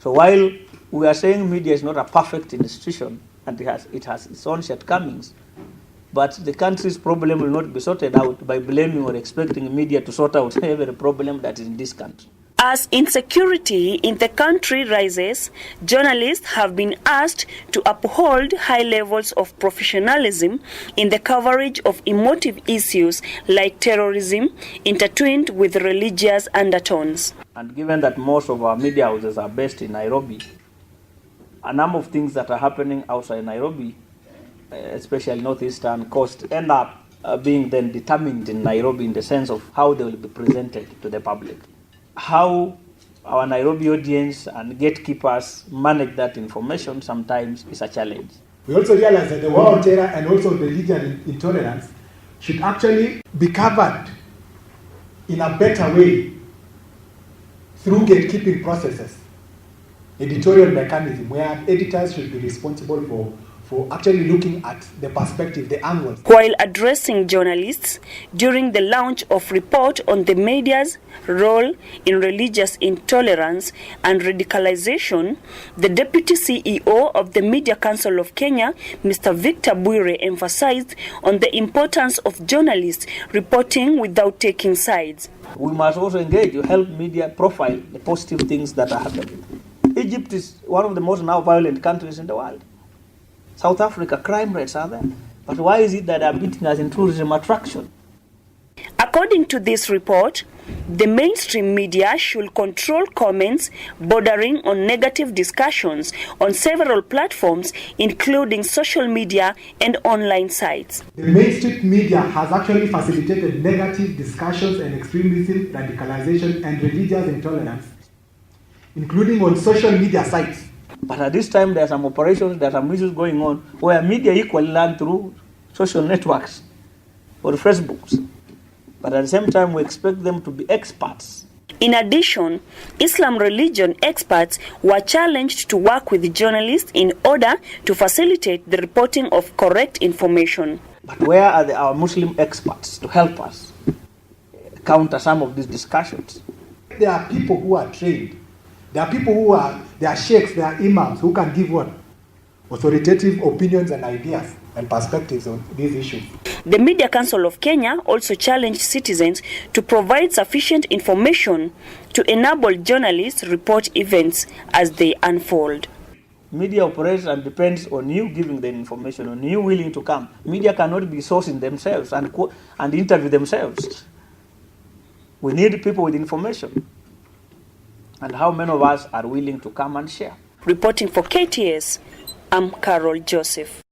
So while we are saying media is not a perfect institution and it has its own shortcomings, but the country's problem will not be sorted out by blaming or expecting media to sort out every problem that is in this country. As insecurity in the country rises, journalists have been asked to uphold high levels of professionalism in the coverage of emotive issues like terrorism intertwined with religious undertones. And given that most of our media houses are based in Nairobi, a number of things that are happening outside Nairobi, especially northeastern coast, end up being then determined in Nairobi in the sense of how they will be presented to the public. How our Nairobi audience and gatekeepers manage that information sometimes is a challenge. We also realize that the war on terror and also religion intolerance should actually be covered in a better way through gatekeeping processes, editorial mechanism where editors should be responsible for actually looking at the perspective, the angles. While addressing journalists during the launch of report on the media's role in religious intolerance and radicalization, the Deputy CEO of the Media Council of Kenya, Mr. Victor Bwire, emphasized on the importance of journalists reporting without taking sides. We must also engage to help media profile the positive things that are happening. Egypt is one of the most now violent countries in the world. South Africa, crime rates are there. But why is it that they are beating us in tourism attraction? According to this report, the mainstream media should control comments bordering on negative discussions on several platforms, including social media and online sites. The mainstream media has actually facilitated negative discussions and extremism, radicalization, and religious intolerance, including on social media sites. But at this time, there are some operations, there are some issues going on where media equally learn through social networks or Facebooks. But at the same time, we expect them to be experts. In addition, Islam religion experts were challenged to work with journalists in order to facilitate the reporting of correct information. But where are our Muslim experts to help us counter some of these discussions? There are people who are trained. There are people who are, they are sheikhs, they are imams who can give what? Authoritative opinions and ideas and perspectives on these issues. The Media Council of Kenya also challenged citizens to provide sufficient information to enable journalists report events as they unfold. Media operates and depends on you giving the information, on you willing to come. Media cannot be sourcing themselves and interview themselves. We need people with information. And how many of us are willing to come and share? Reporting for KTS, I'm Carol Joseph.